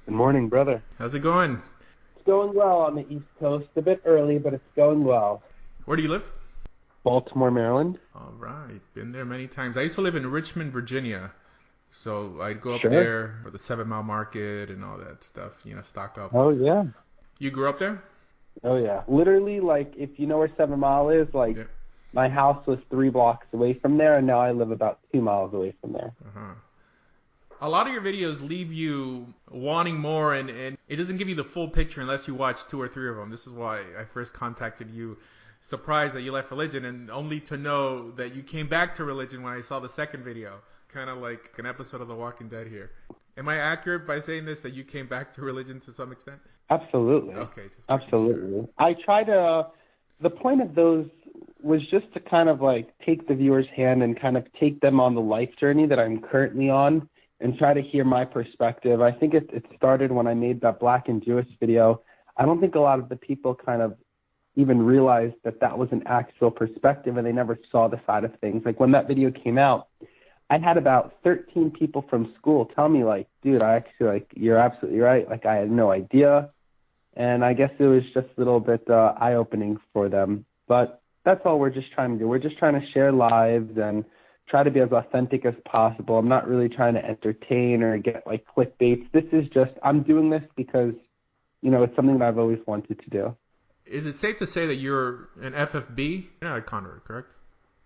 Good morning, brother. How's it going? It's going well on the East Coast. A bit early, but it's going well. Where do you live? Baltimore, Maryland? All right, been there many times. I used to live in Richmond, Virginia, so I'd go up Sure. there for the 7 Mile Market and all that stuff, stock up. Oh, yeah. You grew up there? Oh, yeah. Literally, like, if you know where 7 Mile is, like, Yeah. my house was 3 blocks away from there, and now I live about 2 miles away from there. Uh-huh. A lot of your videos leave you wanting more, and it doesn't give you the full picture unless you watch two or three of them. This is why I first contacted you, surprised that you left religion, and only to know that you came back to religion when I saw the second video. Kind of like an episode of The Walking Dead here. Am I accurate by saying this, that you came back to religion to some extent? Absolutely. Okay, just making sure. Absolutely. I try to, the point of those was just to kind of like take the viewer's hand and kind of take them on the life journey that I'm currently on and try to hear my perspective. I think it started when I made that Black and Jewish video. I don't think a lot of the people kind of even realized that that was an actual perspective and they never saw the side of things. Like when that video came out, I had about 13 people from school tell me like, dude, I actually like, you're absolutely right. Like I had no idea. And I guess it was just a little bit eye-opening for them. But that's all we're just trying to do. We're just trying to share lives and try to be as authentic as possible. I'm not really trying to entertain or get like clickbaits. This is just, I'm doing this because, it's something that I've always wanted to do. Is it safe to say that you're an FFB? You're not a convert, correct?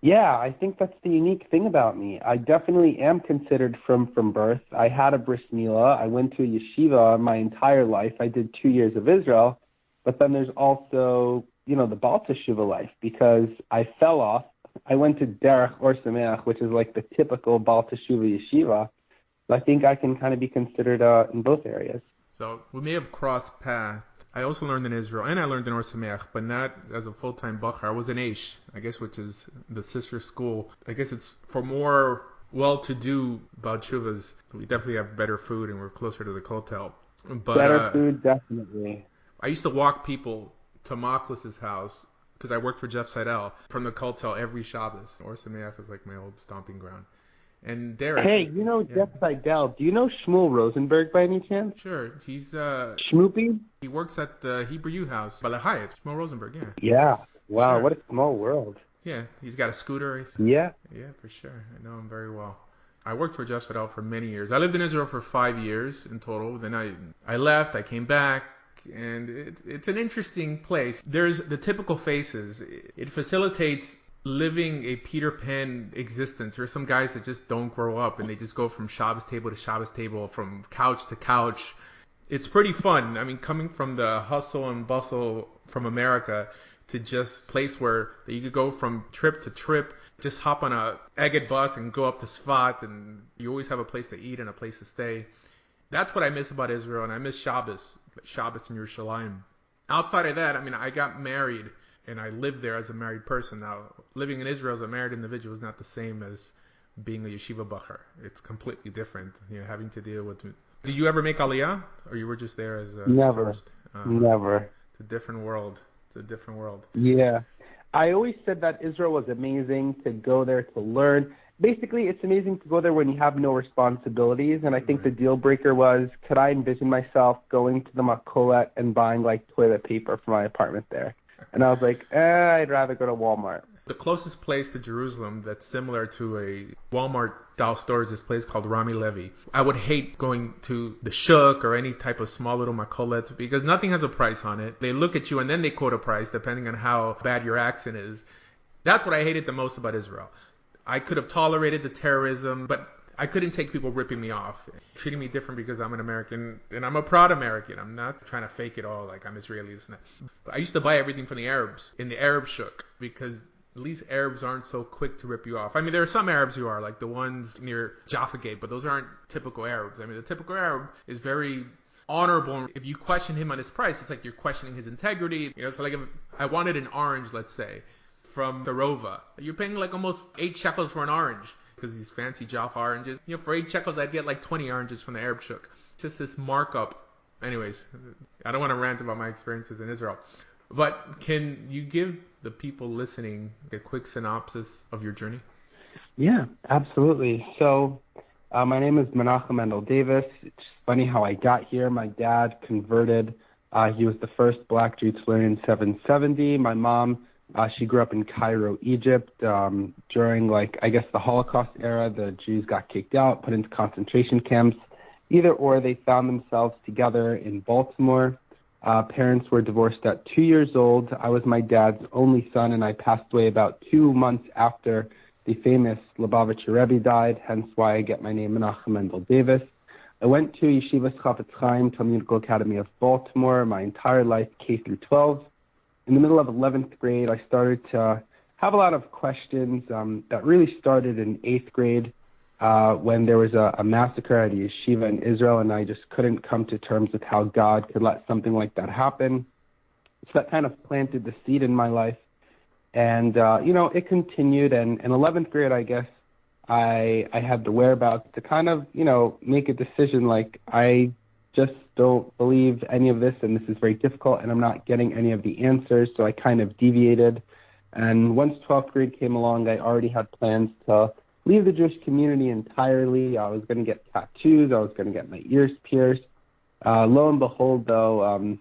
Yeah, I think that's the unique thing about me. I definitely am considered from birth. I had a bris milah. I went to a yeshiva my entire life. I did 2 years of Israel, but then there's also, the Baal Teshuva life because I fell off. I went to Derech or Sameach, which is like the typical Baal Teshuva yeshiva. So I think I can kind of be considered in both areas. So we may have crossed paths. I also learned in Israel, and I learned in Or Sameach, but not as a full-time Bachar. I was in Aish, I guess, which is the sister school. I guess it's for more well-to-do Baal Teshuvas. We definitely have better food, and we're closer to the Kotel. But Better food, definitely. I used to walk people to Machlis's house because I worked for Jeff Seidel from the Kotel every Shabbos. Or Sameach is like my old stomping ground. And Derek, Hey, yeah, Jeff Seidel. Do you know Shmuel Rosenberg by any chance? sure, he's Schmoopy? he works at the Hebrew U House by the Hyatt. Shmuel Rosenberg, yeah. Yeah. Wow, Sure. what a small world. Yeah, he's got a scooter. Yeah. Yeah, for sure. I know him very well. I worked for Jeff Seidel for many years. I lived in Israel for 5 years in total. Then I left. I came back, and it's an interesting place. There's the typical faces. It facilitates living a Peter Pan existence. There's some guys that just don't grow up, and they just go from Shabbos table to Shabbos table, from couch to couch. It's pretty fun. I mean, coming from the hustle and bustle from America to just a place where you could go from trip to trip, just hop on a Egged bus and go up to Sfat, and you always have a place to eat and a place to stay. That's what I miss about Israel, and I miss Shabbos in Yerushalayim. Outside of that, I mean, I got married, and I lived there as a married person. Now, living in Israel as a married individual is not the same as being a yeshiva bacher. It's completely different, having to deal with. Did you ever make Aliyah, or you were just there as a Never. tourist? Uh-huh. Never. It's a different world. It's a different world. Yeah. I always said that Israel was amazing to go there to learn. Basically, it's amazing to go there when you have no responsibilities. And I think the Right. deal breaker was, could I envision myself going to the Makolet and buying like toilet paper for my apartment there? And I was like, I'd rather go to Walmart. The closest place to Jerusalem that's similar to a Walmart style store is this place called Rami Levy. I would hate going to the Shuk or any type of small little makolets because nothing has a price on it. They look at you and then they quote a price depending on how bad your accent is. That's what I hated the most about Israel. I could have tolerated the terrorism, but I couldn't take people ripping me off, treating me different because I'm an American, and I'm a proud American. I'm not trying to fake it all like I'm Israeli. But I used to buy everything from the Arabs in the Arab Shuk because at least Arabs aren't so quick to rip you off. I mean, there are some Arabs who are, like the ones near Jaffa Gate, but those aren't typical Arabs. I mean, the typical Arab is very honorable. If you question him on his price, it's like you're questioning his integrity. So like if I wanted an orange, let's say, from the Rova, you're paying like almost 8 shekels for an orange because these fancy Jaffa oranges. For 8 shekels, I'd get like 20 oranges from the Arab Shuk. Just this markup. Anyways, I don't want to rant about my experiences in Israel. But can you give the people listening a quick synopsis of your journey? Yeah, absolutely. So My name is Mendel Davis. It's funny how I got here. My dad converted. He was the first black Jew to learn in 770. My mom, she grew up in Cairo, Egypt. During, the Holocaust era, the Jews got kicked out, put into concentration camps. Either or, they found themselves together in Baltimore. Parents were divorced at 2 years old. I was my dad's only son, and I passed away about 2 months after the famous Lubavitcher Rebbe died, hence why I get my name Menachem Mendel Davis. I went to Yeshivas Chafetz Chaim, Talmudical Academy of Baltimore, my entire life, K through 12. In the middle of 11th grade, I started to have a lot of questions that really started in 8th grade when there was a massacre at a yeshiva in Israel, and I just couldn't come to terms with how God could let something like that happen. So that kind of planted the seed in my life. And, it continued. And in 11th grade, I guess, I had the whereabouts to kind of, make a decision like I just don't believe any of this, and this is very difficult, and I'm not getting any of the answers, so I kind of deviated. And once 12th grade came along, I already had plans to leave the Jewish community entirely. I was going to get tattoos. I was going to get my ears pierced. Lo and behold, though,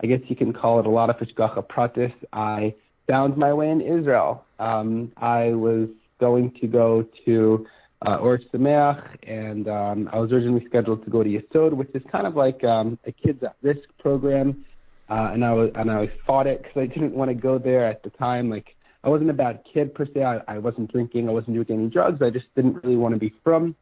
I guess you can call it a lot of hashgacha pratis, I found my way in Israel. I was going to go to Or Sameach, and I was originally scheduled to go to Yesod, which is kind of like a kids at risk program, and I fought it because I didn't want to go there at the time. Like, I wasn't a bad kid per se. I wasn't drinking. I wasn't doing any drugs. I just didn't really want to be frum,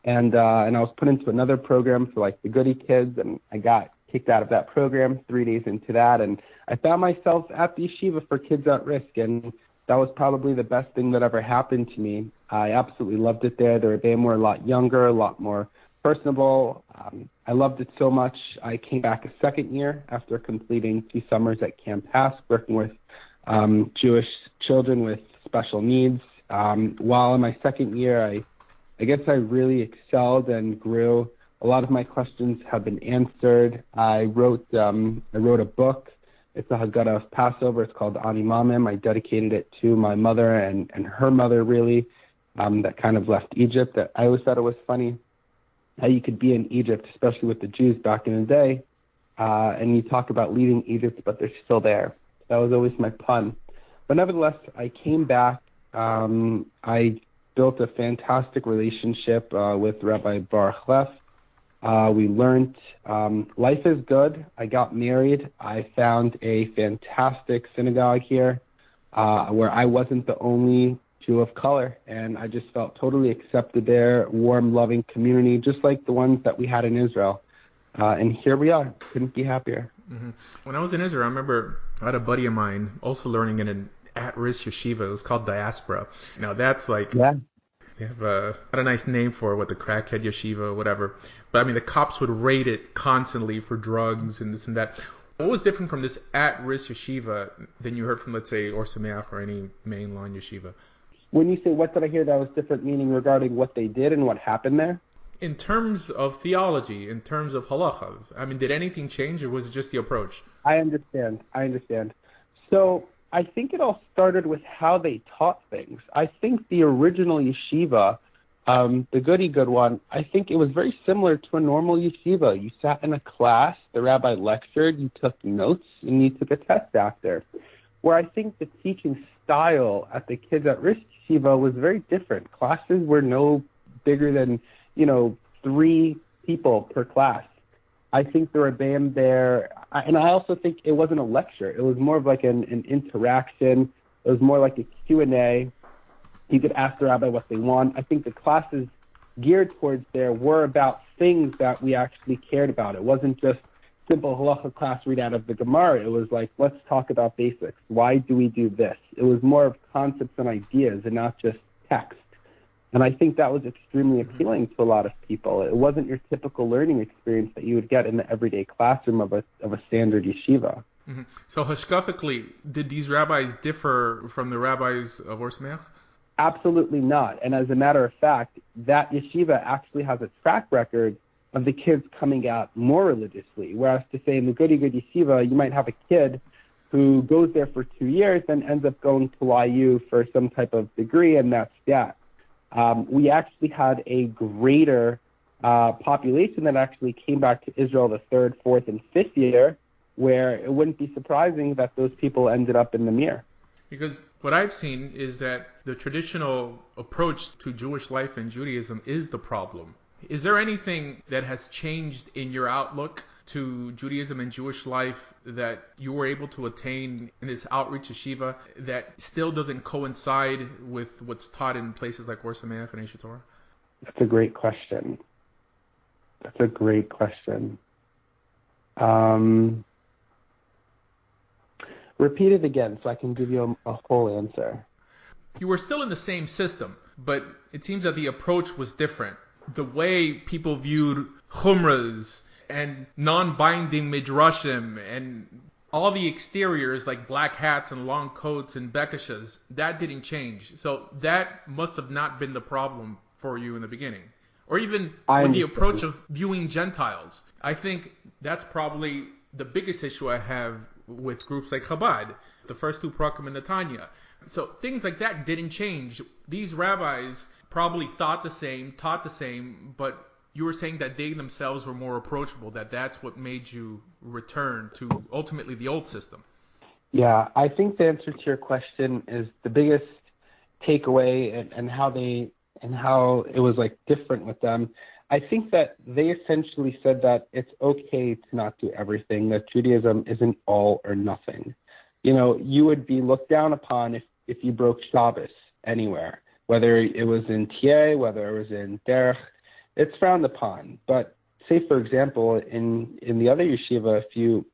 and I was put into another program for like the goody kids, and I got kicked out of that program 3 days into that, and I found myself at the yeshiva for kids at risk, and that was probably the best thing that ever happened to me. I absolutely loved it there. The Rebbeim were a lot younger, a lot more personable. I loved it so much. I came back a second year after completing 2 summers at Camp Hask, working with Jewish children with special needs. While in my second year, I guess I really excelled and grew. A lot of my questions have been answered. I wrote a book. It's a Haggadah of Passover. It's called Ani Mamim. I dedicated it to my mother and her mother, really, that kind of left Egypt. That I always thought it was funny how you could be in Egypt, especially with the Jews back in the day, and you talk about leaving Egypt, but they're still there. That was always my pun. But nevertheless, I came back. I built a fantastic relationship with Rabbi Baruch Leff. We learned life is good. I got married. I found a fantastic synagogue here where I wasn't the only Jew of color, and I just felt totally accepted there, warm, loving community, just like the ones that we had in Israel. And here we are. Couldn't be happier. Mm-hmm. When I was in Israel, I remember I had a buddy of mine also learning in an at-risk yeshiva. It was called Diaspora. Now that's like... Yeah. They have not a nice name for what, the crackhead yeshiva or whatever. But I mean, the cops would raid it constantly for drugs and this and that. What was different from this at-risk yeshiva than you heard from, let's say, Or Sameach or any mainline yeshiva? When you say what did I hear that was different, meaning regarding what they did and what happened there? In terms of theology, in terms of halacha, I mean, did anything change or was it just the approach? I understand. So I think it all started with how they taught things. I think the original yeshiva, the goody good one, I think it was very similar to a normal yeshiva. You sat in a class, the rabbi lectured, you took notes, and you took a test after. Where I think the teaching style at the Kids at Risk yeshiva was very different. Classes were no bigger than, 3 people per class. I think the Rebbeim there, and I also think it wasn't a lecture. It was more of like an interaction. It was more like a Q&A. You could ask the rabbi what they want. I think the classes geared towards there were about things that we actually cared about. It wasn't just simple halacha class read out of the Gemara. It was like, let's talk about basics. Why do we do this? It was more of concepts and ideas and not just text. And I think that was extremely appealing to a lot of people. It wasn't your typical learning experience that you would get in the everyday classroom of a standard yeshiva. Mm-hmm. So hashkafically, did these rabbis differ from the rabbis of Or Sameach? Absolutely not. And as a matter of fact, that yeshiva actually has a track record of the kids coming out more religiously. Whereas to say in the goody good yeshiva, you might have a kid who goes there for 2 years and ends up going to YU for some type of degree, and that's that. We actually had a greater population that actually came back to Israel the third, fourth, and fifth year, where it wouldn't be surprising that those people ended up in the Mir. Because what I've seen is that the traditional approach to Jewish life and Judaism is the problem. Is there anything that has changed in your outlook to Judaism and Jewish life that you were able to attain in this outreach yeshiva that still doesn't coincide with what's taught in places like Or Sameach and Aish Torah? That's a great question. Repeat it again so I can give you a whole answer. You were still in the same system, but it seems that the approach was different. The way people viewed chumras and non-binding midrashim and all the exteriors like black hats and long coats and bekashas, that didn't change. So that must have not been the problem for you in the beginning. Or even with the approach of viewing Gentiles. I think that's probably the biggest issue I have with groups like Chabad, the first two Prakim and Netanya. So things like that didn't change. These rabbis probably thought the same, taught the same, but you were saying that they themselves were more approachable, that's what made you return to ultimately the old system. Yeah, I think the answer to your question is the biggest takeaway and how it was like different with them. I think that they essentially said that it's okay to not do everything, that Judaism isn't all or nothing. You know, you would be looked down upon if you broke Shabbos anywhere, whether it was in TA, whether it was in Derech, it's frowned upon. But say, for example, in the other yeshiva, if you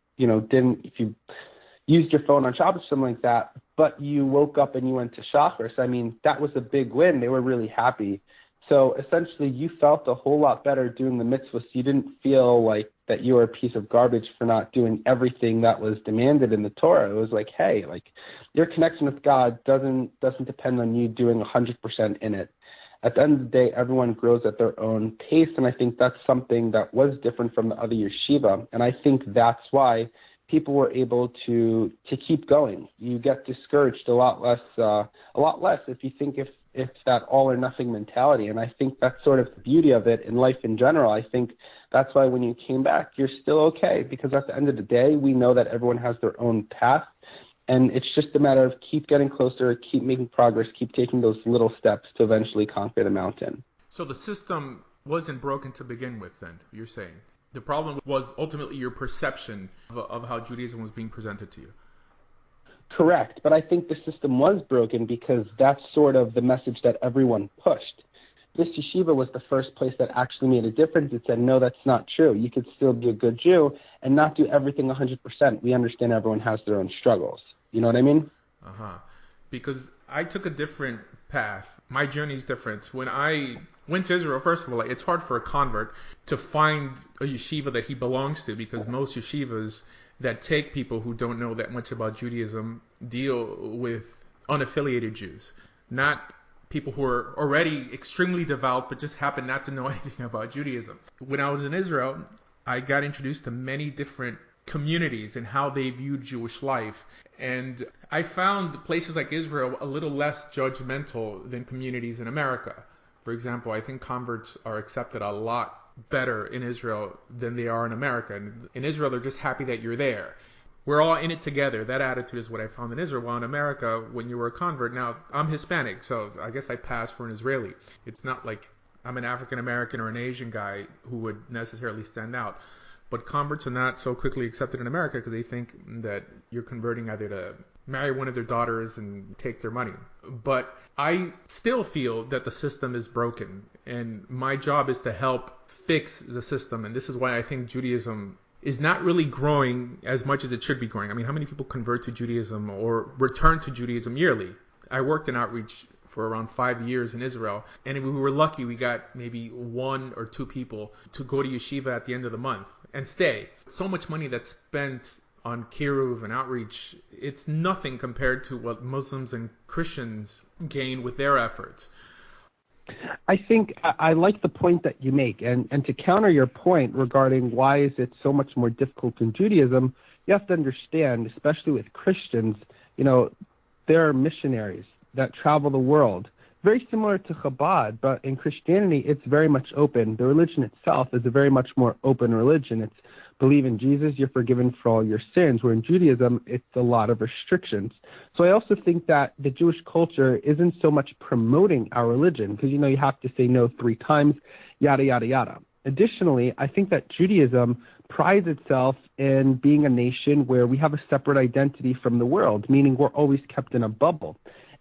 used your phone on Shabbos, something like that, but you woke up and you went to Shachris, I mean, that was a big win. They were really happy. So essentially, you felt a whole lot better doing the mitzvahs. You didn't feel like that you were a piece of garbage for not doing everything that was demanded in the Torah. It was like, hey, like your connection with God doesn't depend on you doing 100% in it. At the end of the day, everyone grows at their own pace, and I think that's something that was different from the other yeshiva. And I think that's why people were able to keep going. You get discouraged a lot less if you think if it's that all or nothing mentality. And I think that's sort of the beauty of it in life in general. I think that's why when you came back, you're still okay, because at the end of the day, we know that everyone has their own path. And it's just a matter of keep getting closer, keep making progress, keep taking those little steps to eventually conquer the mountain. So the system wasn't broken to begin with then, you're saying? The problem was ultimately your perception of how Judaism was being presented to you. Correct, but I think the system was broken because that's sort of the message that everyone pushed. This yeshiva was the first place that actually made a difference. It said, no, that's not true. You could still be a good Jew and not do everything 100%. We understand everyone has their own struggles. You know what I mean? Because I took a different path. My journey is different. When I went to Israel, first of all, it's hard for a convert to find a yeshiva that he belongs to, because most yeshivas that take people who don't know that much about Judaism deal with unaffiliated Jews, not people who are already extremely devout but just happen not to know anything about Judaism. When I was in Israel, I got introduced to many different communities and how they viewed Jewish life. And I found places like Israel a little less judgmental than communities in America. For example, I think converts are accepted a lot better in Israel than they are in America. And in Israel, they're just happy that you're there. We're all in it together. That attitude is what I found in Israel. While in America, when you were a convert, now I'm Hispanic, so I guess I pass for an Israeli. It's not like I'm an African American or an Asian guy who would necessarily stand out. But converts are not so quickly accepted in America because they think that you're converting either to marry one of their daughters and take their money. But I still feel that the system is broken, and my job is to help fix the system. And this is why I think Judaism is not really growing as much as it should be growing. I mean, how many people convert to Judaism or return to Judaism yearly? I worked in outreach for around 5 years in Israel, and if we were lucky, we got maybe 1 or 2 people to go to yeshiva at the end of the month and stay. So much money that's spent on kiruv and outreach, it's nothing compared to what Muslims and Christians gain with their efforts. I think I like the point that you make, and to counter your point regarding why is it so much more difficult in Judaism, you have to understand, especially with Christians, there are missionaries that travel the world. very similar to Chabad, but in Christianity, it's very much open. The religion itself is a very much more open religion. It's believe in Jesus, you're forgiven for all your sins, where in Judaism, it's a lot of restrictions. So I also think that the Jewish culture isn't so much promoting our religion, because, you have to say no 3 times, yada, yada, yada. Additionally, I think that Judaism prides itself in being a nation where we have a separate identity from the world, meaning we're always kept in a bubble.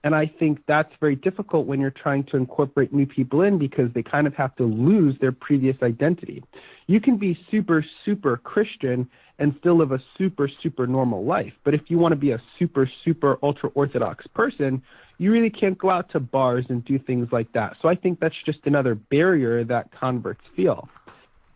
And I think that's very difficult when you're trying to incorporate new people in, because they kind of have to lose their previous identity. You can be super, super Christian and still live a super, super normal life. But if you want to be a super, super ultra-Orthodox person, you really can't go out to bars and do things like that. So I think that's just another barrier that converts feel.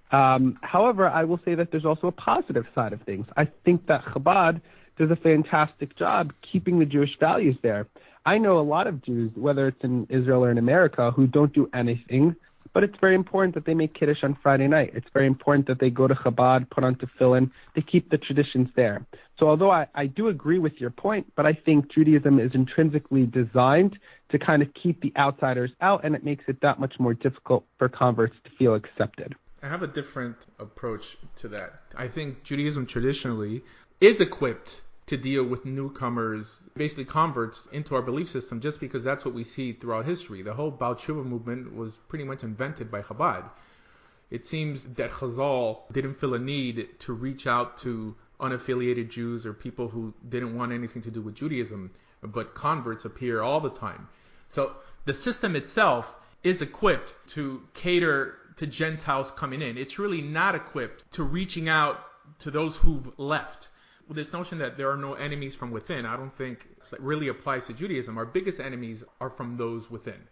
However, I will say that there's also a positive side of things. I think that Chabad does a fantastic job keeping the Jewish values there. I know a lot of Jews, whether it's in Israel or in America, who don't do anything, but it's very important that they make Kiddush on Friday night. It's very important that they go to Chabad, put on tefillin, to keep the traditions there. So although I do agree with your point, but I think Judaism is intrinsically designed to kind of keep the outsiders out, and it makes it that much more difficult for converts to feel accepted. I have a different approach to that. I think Judaism traditionally is equipped to deal with newcomers, basically converts, into our belief system, just because that's what we see throughout history. The whole Baal Tshuva movement was pretty much invented by Chabad. It seems that Chazal didn't feel a need to reach out to unaffiliated Jews or people who didn't want anything to do with Judaism, but converts appear all the time. So the system itself is equipped to cater to Gentiles coming in. It's really not equipped to reaching out to those who've left. This notion that there are no enemies from within, I don't think really applies to Judaism. Our biggest enemies are from those within.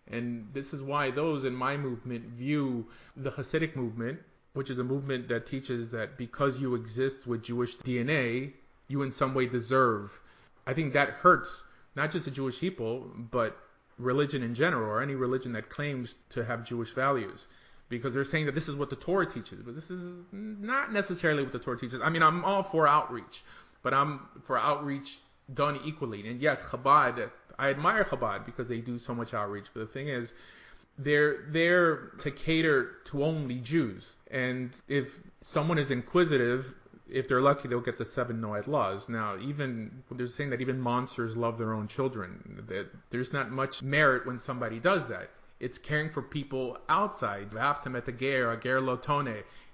And this is why those in my movement view the Hasidic movement, which is a movement that teaches that because you exist with Jewish DNA, you in some way deserve. I think that hurts not just the Jewish people, but religion in general, or any religion that claims to have Jewish values. Because they're saying that this is what the Torah teaches, but this is not necessarily what the Torah teaches. I mean, I'm all for outreach, but I'm for outreach done equally. And yes, Chabad, I admire Chabad because they do so much outreach. But the thing is, they're there to cater to only Jews. And if someone is inquisitive, if they're lucky, they'll get the 7 Noahide laws. Now, even they're saying that even monsters love their own children. That there's not much merit when somebody does that. It's caring for people outside.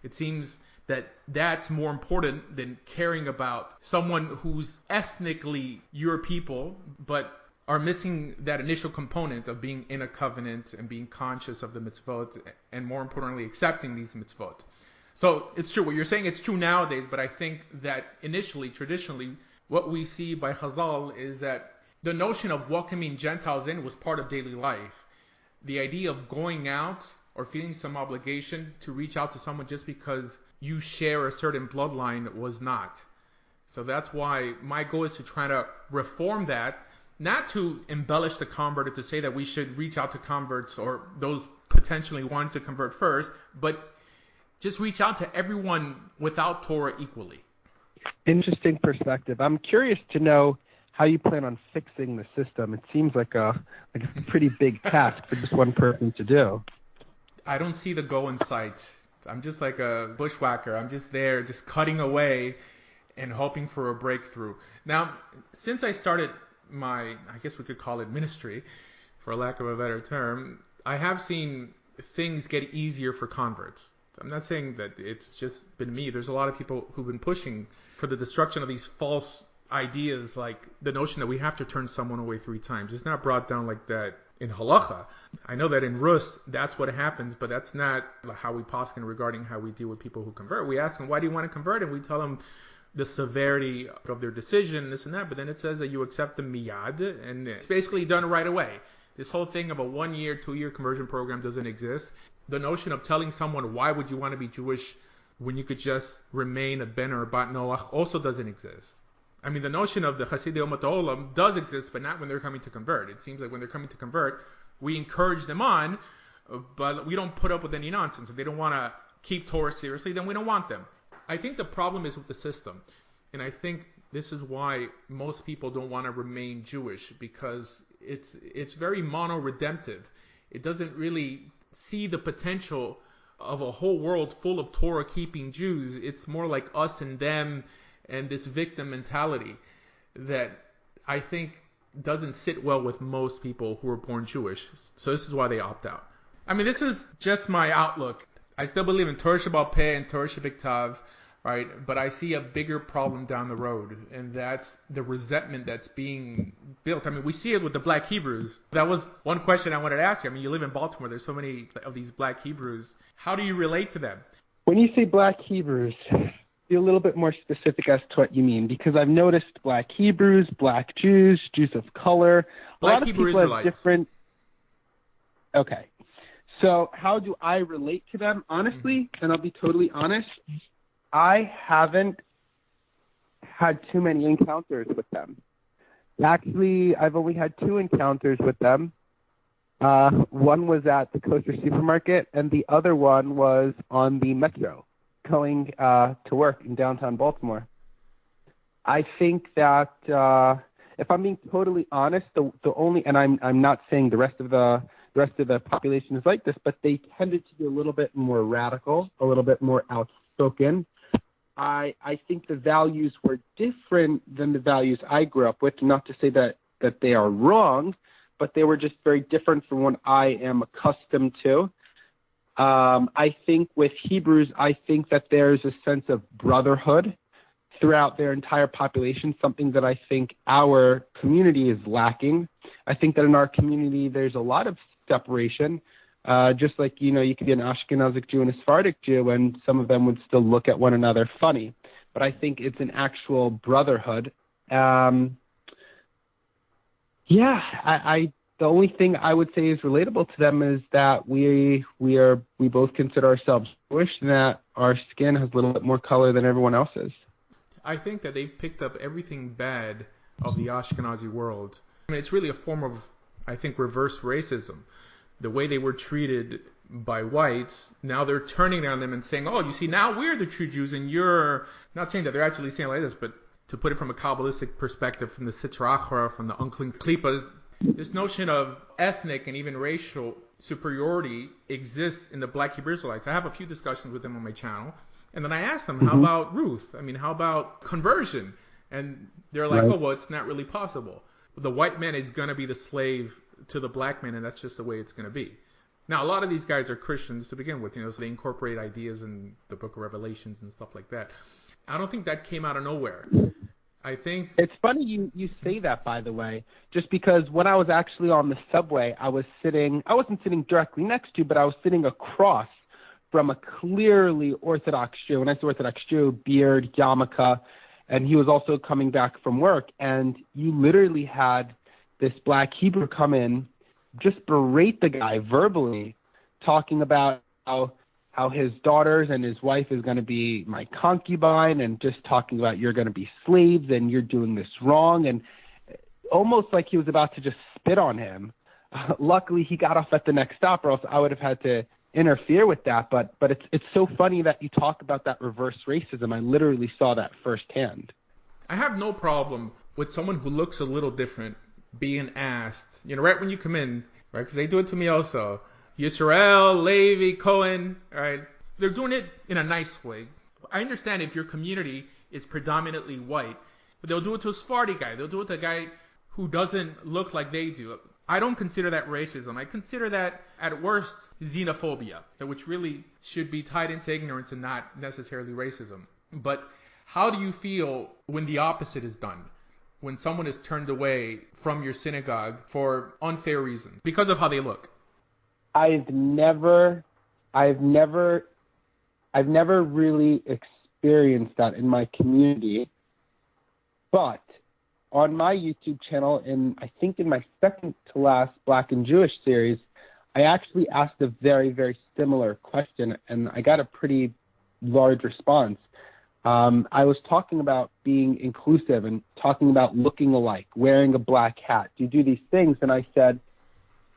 It seems that that's more important than caring about someone who's ethnically your people, but are missing that initial component of being in a covenant and being conscious of the mitzvot, and more importantly, accepting these mitzvot. So it's true. What you're saying, it's true nowadays, but I think that initially, traditionally, what we see by Chazal is that the notion of welcoming Gentiles in was part of daily life. The idea of going out or feeling some obligation to reach out to someone just because you share a certain bloodline was not. So that's why my goal is to try to reform that, not to embellish the convert or to say that we should reach out to converts or those potentially wanting to convert first, but just reach out to everyone without Torah equally. Interesting perspective. I'm curious to know how you plan on fixing the system. It seems like a pretty big task for just one person to do. I don't see the goal in sight. I'm just like a bushwhacker. I'm just there, just cutting away and hoping for a breakthrough. Now, since I started my, I guess we could call it ministry, for lack of a better term, I have seen things get easier for converts. I'm not saying that it's just been me. There's a lot of people who've been pushing for the destruction of these false ideas, like the notion that we have to turn someone away 3 times. It's not brought down like that in halacha. I know that in Rus, that's what happens, but that's not how we poskin regarding how we deal with people who convert. We ask them, why do you want to convert? And we tell them the severity of their decision, this and that, but then it says that you accept the miyad, and it's basically done right away. This whole thing of a 1-year, 2-year conversion program doesn't exist. The notion of telling someone, why would you want to be Jewish when you could just remain a ben or a bat noach, also doesn't exist. I mean, the notion of the Chasidei Umat Ha'olam does exist, but not when they're coming to convert. It seems like when they're coming to convert, we encourage them on, but we don't put up with any nonsense. If they don't want to keep Torah seriously, then we don't want them. I think the problem is with the system, and I think this is why most people don't want to remain Jewish, because it's very mono-redemptive. It doesn't really see the potential of a whole world full of Torah-keeping Jews. It's more like us and them and this victim mentality that I think doesn't sit well with most people who are born Jewish. So this is why they opt out. I mean, this is just my outlook. I still believe in Torah Sheba'al Peh and Torah Shebiktav, right? But I see a bigger problem down the road, and that's the resentment that's being built. I mean, we see it with the Black Hebrews. That was one question I wanted to ask you. I mean, you live in Baltimore. There's so many of these Black Hebrews. How do you relate to them? When you say Black Hebrews, be a little bit more specific as to what you mean, because I've noticed Black Hebrews, Black Jews, Jews of color. Black Hebrew Israelites. Different. Okay. So how do I relate to them? Honestly, and I'll be totally honest, I haven't had too many encounters with them. Actually, I've only had 2 encounters with them. One was at the Kosher Supermarket, and the other one was on the Metro, going to work in downtown Baltimore. I think that if I'm being totally honest, the only, and I'm not saying the rest of the population is like this, but they tended to be a little bit more radical, a little bit more outspoken. I think the values were different than the values I grew up with. Not to say that they are wrong, but they were just very different from what I am accustomed to. I think with Hebrews, I think that there's a sense of brotherhood throughout their entire population, something that I think our community is lacking. I think that in our community, there's a lot of separation. Just like, you could be an Ashkenazic Jew and a Sephardic Jew, and some of them would still look at one another funny. But I think it's an actual brotherhood. The only thing I would say is relatable to them is that we both consider ourselves Jewish, and that our skin has a little bit more color than everyone else's. I think that they've picked up everything bad of the Ashkenazi world. I mean, it's really a form of, I think, reverse racism. The way they were treated by whites, now they're turning on them and saying, oh, you see, now we're the true Jews, and you're not saying that they're actually saying like this, but to put it from a Kabbalistic perspective, from the Sitra Achra, from the unclean Klippas, this notion of ethnic and even racial superiority exists in the Black Hebrew Israelites. I have a few discussions with them on my channel, and then I asked them, how about Ruth? I mean, how about conversion? And they're like, oh, well, it's not really possible. The white man is going to be the slave to the black man, and that's just the way it's going to be. Now, a lot of these guys are Christians to begin with, so they incorporate ideas in the book of Revelations and stuff like that. I don't think that came out of nowhere. I think it's funny you say that, by the way, just because when I was actually on the subway, I wasn't sitting directly next to you, but I was sitting across from a clearly Orthodox Jew. When I say Orthodox Jew, beard, yarmulke, and he was also coming back from work, and you literally had this Black Hebrew come in, just berate the guy verbally, talking about how his daughters and his wife is going to be my concubine, and just talking about you're going to be slaves and you're doing this wrong, and almost like he was about to just spit on him. Luckily, he got off at the next stop, or else I would have had to interfere with that. But it's so funny that you talk about that reverse racism. I literally saw that firsthand. I have no problem with someone who looks a little different being asked, right when you come in, right? Because they do it to me also. Yisrael, Levi, Cohen, right? They're doing it in a nice way. I understand if your community is predominantly white, but they'll do it to a Sephardi guy. They'll do it to a guy who doesn't look like they do. I don't consider that racism. I consider that, at worst, xenophobia, which really should be tied into ignorance and not necessarily racism. But how do you feel when the opposite is done? When someone is turned away from your synagogue for unfair reasons because of how they look? I've never really experienced that in my community, but on my YouTube channel, I think in my second to last Black and Jewish series, I actually asked a very, very similar question, and I got a pretty large response. I was talking about being inclusive and talking about looking alike, wearing a black hat. Do you do these things? And I said,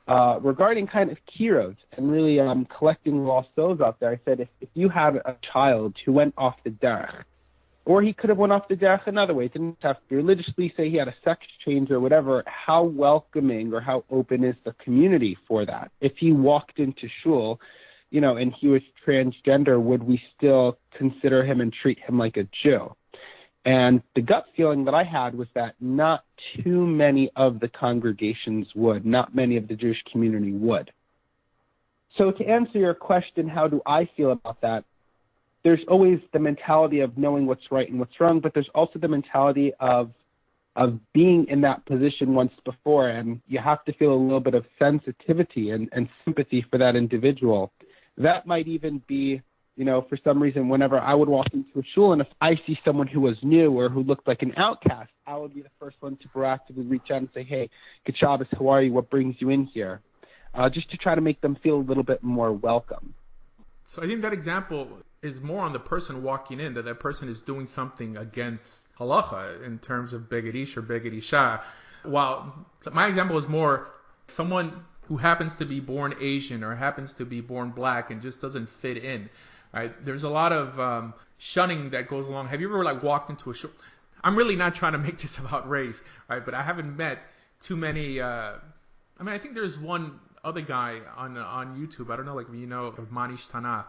regarding kind of heroes and really collecting lost souls out there, I said, if you had a child who went off the derech Or he could have went off the derech another way. It didn't have to religiously say he had a sex change or whatever. How welcoming or how open is the community for that? If he walked into shul, and he was transgender, would we still consider him and treat him like a Jew? And the gut feeling that I had was that not too many of the congregations would, not many of the Jewish community would. So to answer your question, how do I feel about that? There's always the mentality of knowing what's right and what's wrong, but there's also the mentality of being in that position once before, and you have to feel a little bit of sensitivity and sympathy for that individual. That might even be, for some reason, whenever I would walk into a shul, and if I see someone who was new or who looked like an outcast, I would be the first one to proactively reach out and say, hey, good Shabbos, how are you? What brings you in here? Just to try to make them feel a little bit more welcome. So I think that example is more on the person walking in, that person is doing something against halacha in terms of beged ish or beged isha. While my example is more someone who happens to be born Asian or happens to be born black and just doesn't fit in. Right? There's a lot of shunning that goes along. Have you ever walked into a shul? I'm really not trying to make this about race, right? But I haven't met too many. I think there's one other guy on YouTube. I don't know, of Manish Tana.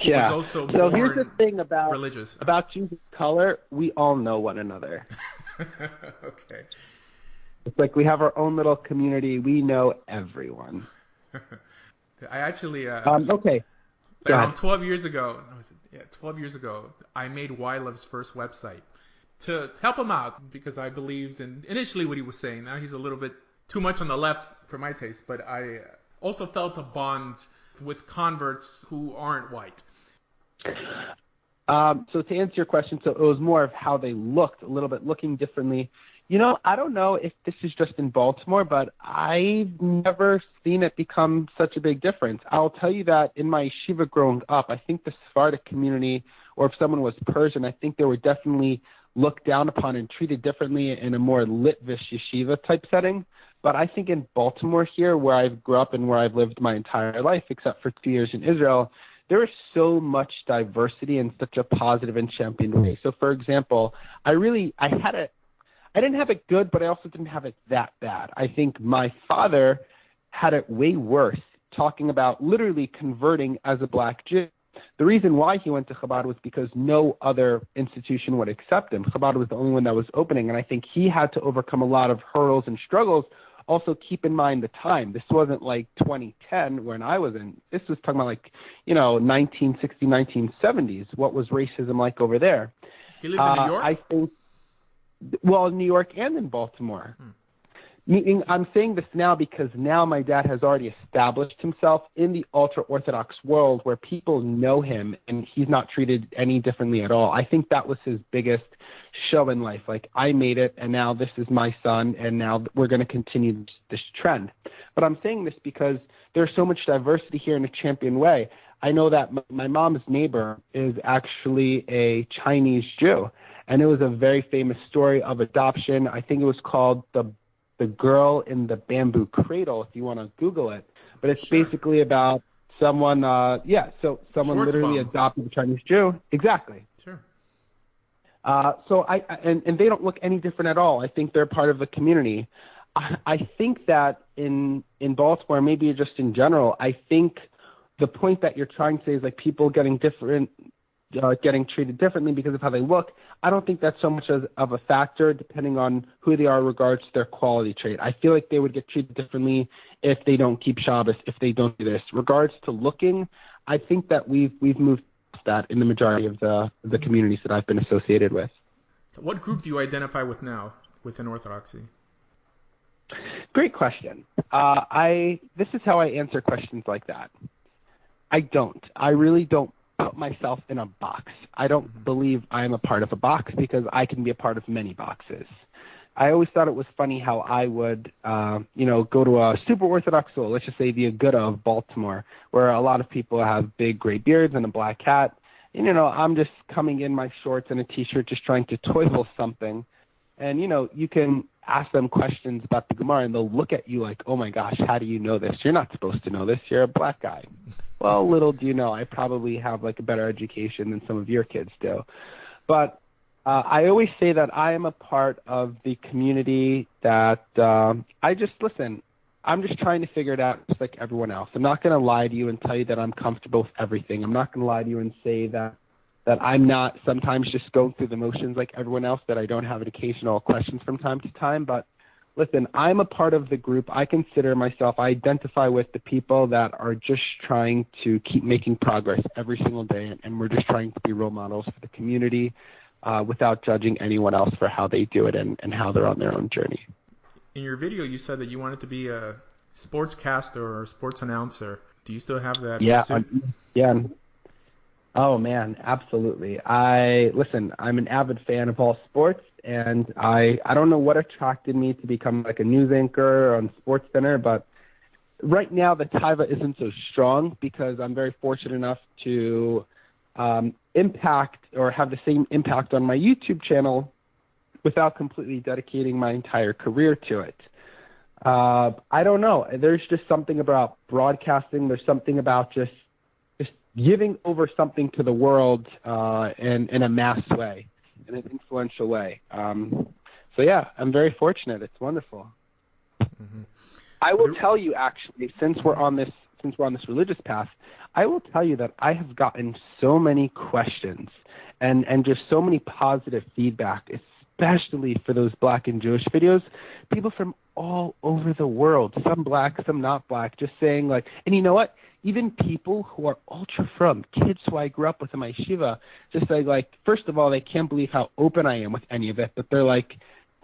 Yeah. Also so here's the thing about religious. About Jews of color. We all know one another. Okay. It's like we have our own little community. We know everyone. I actually. Okay. Around 12 years ago, I made Wylov's first website to help him out because I believed in initially what he was saying. Now he's a little bit too much on the left for my taste, but I also felt a bond with converts who aren't white. So to answer your question, so it was more of how they looked, a little bit looking differently. I don't know if this is just in Baltimore, but I've never seen it become such a big difference. I'll tell you that in my yeshiva growing up, I think the Sephardic community, or if someone was Persian, I think they were definitely looked down upon and treated differently in a more Litvish yeshiva type setting. But I think in Baltimore here, where I grew up and where I've lived my entire life, except for 2 years in Israel, there is so much diversity in such a positive and championed way. So, for example, I didn't have it good, but I also didn't have it that bad. I think my father had it way worse, talking about literally converting as a black Jew. The reason why he went to Chabad was because no other institution would accept him. Chabad was the only one that was opening, and I think he had to overcome a lot of hurdles and struggles. Also, keep in mind the time. This wasn't like 2010 when I was in. This was talking about 1960s, 1970s. What was racism like over there? He lived in New York? I think, well, in New York and in Baltimore. Meaning, I'm saying this now because now my dad has already established himself in the ultra-Orthodox world where people know him and he's not treated any differently at all. I think that was his biggest show in life. I made it, and now this is my son, and now we're going to continue this trend. But I'm saying this because there's so much diversity here in a champion way. I know that my mom's neighbor is actually a Chinese Jew, and it was a very famous story of adoption. I think it was called The Girl in the Bamboo Cradle, if you want to Google it. But it's basically about someone, someone literally adopted a Chinese Jew. Exactly. Sure. So and they don't look any different at all. I think they're part of the community. I think that in Baltimore, maybe just in general, I think the point that you're trying to say is people getting treated differently because of how they look. I don't think that's so much of a factor depending on who they are in regards to their quality trait. I feel like they would get treated differently if they don't keep Shabbos, if they don't do this. Regards to looking, I think that we've moved past that in the majority of the communities that I've been associated with. What group do you identify with now within Orthodoxy? Great question. This is how I answer questions like that. I really don't put myself in a box. I don't believe I am a part of a box because I can be a part of many boxes. I always thought it was funny how I would, go to a super Orthodox school, let's just say the Aguda of Baltimore, where a lot of people have big gray beards and a black hat. And, I'm just coming in my shorts and a T-shirt just trying to toivel something. And, you can ask them questions about the Gemara, and they'll look at you like, oh, my gosh, how do you know this? You're not supposed to know this. You're a black guy. Well, little do you know, I probably have a better education than some of your kids do. But I always say that I am a part of the community that I'm just trying to figure it out just like everyone else. I'm not going to lie to you and tell you that I'm comfortable with everything. I'm not going to lie to you and say that I'm not sometimes just going through the motions like everyone else, that I don't have occasional questions from time to time. But listen, I'm a part of the group. I consider myself, I identify with the people that are just trying to keep making progress every single day, and we're just trying to be role models for the community without judging anyone else for how they do it and how they're on their own journey. In your video, you said that you wanted to be a sportscaster or a sports announcer. Do you still have that pursuit? Yeah. Oh, man, absolutely. I'm an avid fan of all sports, and I don't know what attracted me to become like a news anchor on SportsCenter, but right now the taiva isn't so strong because I'm very fortunate enough to impact or have the same impact on my YouTube channel without completely dedicating my entire career to it. I don't know. There's just something about broadcasting. There's something about just giving over something to the world in a mass way, in an influential way. So, yeah, I'm very fortunate. It's wonderful. Mm-hmm. I will tell you, actually, since we're on this religious path, I will tell you that I have gotten so many questions and just so many positive feedback, especially for those Black and Jewish videos. People from all over the world, some Black, some not Black, just saying like, and you know what? Even people who are ultra from, kids who I grew up with in my yeshiva, just like, first of all, they can't believe how open I am with any of it, but they're like,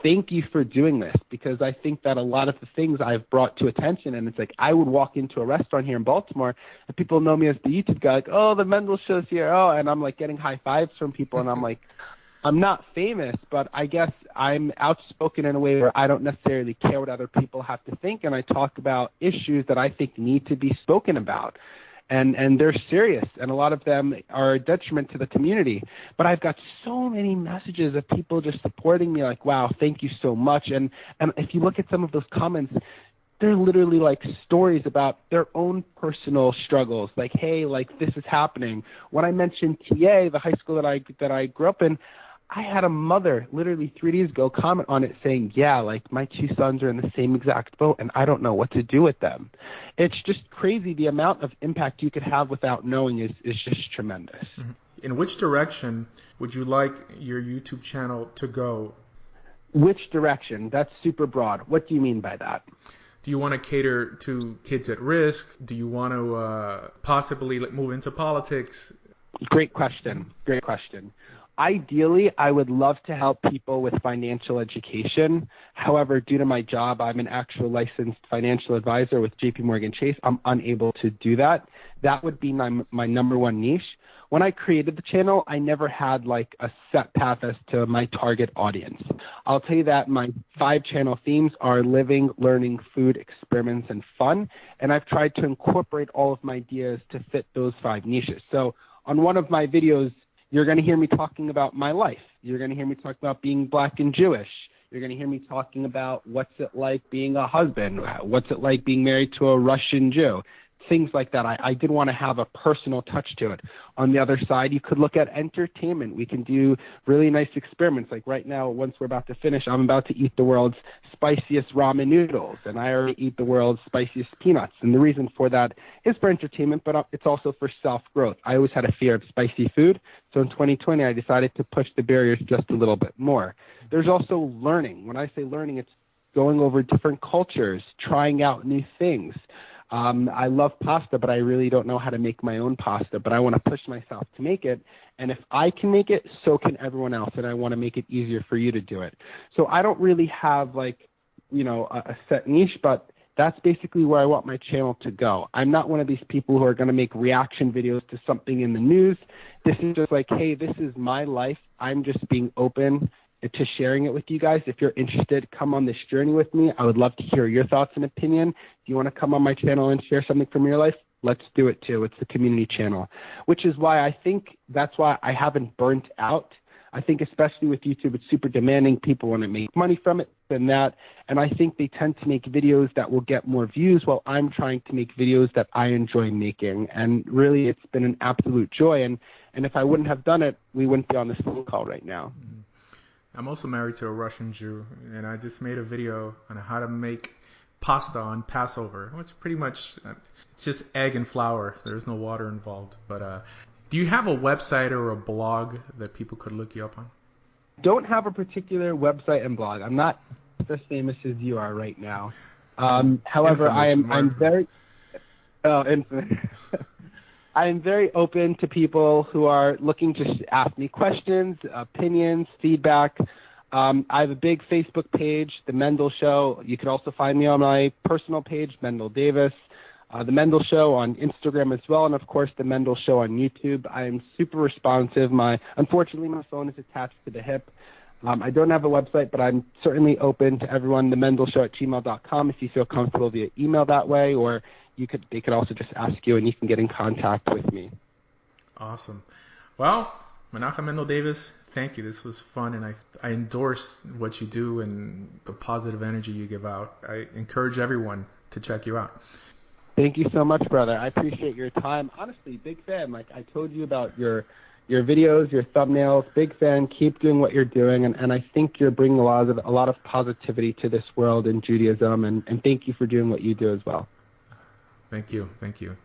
thank you for doing this, because I think that a lot of the things I've brought to attention, and it's like I would walk into a restaurant here in Baltimore, and people know me as the YouTube guy, like, oh, the Mendel show's here, oh, and I'm like getting high fives from people, and I'm like, I'm not famous, but I guess I'm outspoken in a way where I don't necessarily care what other people have to think, and I talk about issues that I think need to be spoken about. And they're serious, and a lot of them are a detriment to the community. But I've got so many messages of people just supporting me, like, wow, thank you so much. And if you look at some of those comments, they're literally like stories about their own personal struggles. Like, hey, like this is happening. When I mentioned TA, the high school that I grew up in, I had a mother literally 3 days ago comment on it saying, yeah, like my 2 sons are in the same exact boat and I don't know what to do with them. It's just crazy. The amount of impact you could have without knowing is just tremendous. Mm-hmm. In which direction would you like your YouTube channel to go? Which direction? That's super broad. What do you mean by that? Do you want to cater to kids at risk? Do you want to possibly move into politics? Great question. Ideally, I would love to help people with financial education. However, due to my job, I'm an actual licensed financial advisor with JP Morgan Chase. I'm unable to do that. That would be my number one niche. When I created the channel, I never had like a set path as to my target audience. I'll tell you that my 5 channel themes are living, learning, food, experiments, and fun. And I've tried to incorporate all of my ideas to fit those 5 niches. So on one of my videos, you're going to hear me talking about my life. You're going to hear me talk about being Black and Jewish. You're going to hear me talking about what's it like being a husband, what's it like being married to a Russian Jew, things like that. I did want to have a personal touch to it. On the other side, you could look at entertainment. We can do really nice experiments. Like right now, once we're about to finish, I'm about to eat the world's spiciest ramen noodles, and I already eat the world's spiciest peanuts. And the reason for that is for entertainment, but it's also for self-growth. I always had a fear of spicy food, so in 2020, I decided to push the barriers just a little bit more. There's also learning. When I say learning, it's going over different cultures, trying out new things. I love pasta, but I really don't know how to make my own pasta, but I want to push myself to make it. And if I can make it, so can everyone else. And I want to make it easier for you to do it. So I don't really have like, a set niche, but that's basically where I want my channel to go. I'm not one of these people who are going to make reaction videos to something in the news. This is just like, hey, this is my life. I'm just being open to sharing it with you guys. If you're interested, come on this journey with me. I would love to hear your thoughts and opinion. If you want to come on my channel and share something from your life, let's do it too. It's the community channel, which is why I think that's why I haven't burnt out. I think especially with YouTube, it's super demanding. People want to make money from it and that. And I think they tend to make videos that will get more views while I'm trying to make videos that I enjoy making. And really, it's been an absolute joy. And And if I wouldn't have done it, we wouldn't be on this phone call right now. I'm also married to a Russian Jew, and I just made a video on how to make pasta on Passover, which pretty much it's just egg and flour. So there's no water involved. But do you have a website or a blog that people could look you up on? Don't have a particular website and blog. I'm not as famous as you are right now. However, I'm very I am very open to people who are looking to ask me questions, opinions, feedback. I have a big Facebook page, The Mendel Show. You can also find me on my personal page, Mendel Davis. The Mendel Show on Instagram as well, and of course The Mendel Show on YouTube. I am super responsive. Unfortunately, my phone is attached to the hip. I don't have a website, but I'm certainly open to everyone. TheMendelShow@gmail.com if you feel comfortable via email that way, or they could also just ask you, and you can get in contact with me. Awesome. Well, Menachem Mendel Davis, thank you. This was fun, and I endorse what you do and the positive energy you give out. I encourage everyone to check you out. Thank you so much, brother. I appreciate your time. Honestly, big fan. Like I told you about your videos, your thumbnails. Big fan. Keep doing what you're doing, and I think you're bringing a lot of positivity to this world in Judaism. And thank you for doing what you do as well. Thank you. Thank you.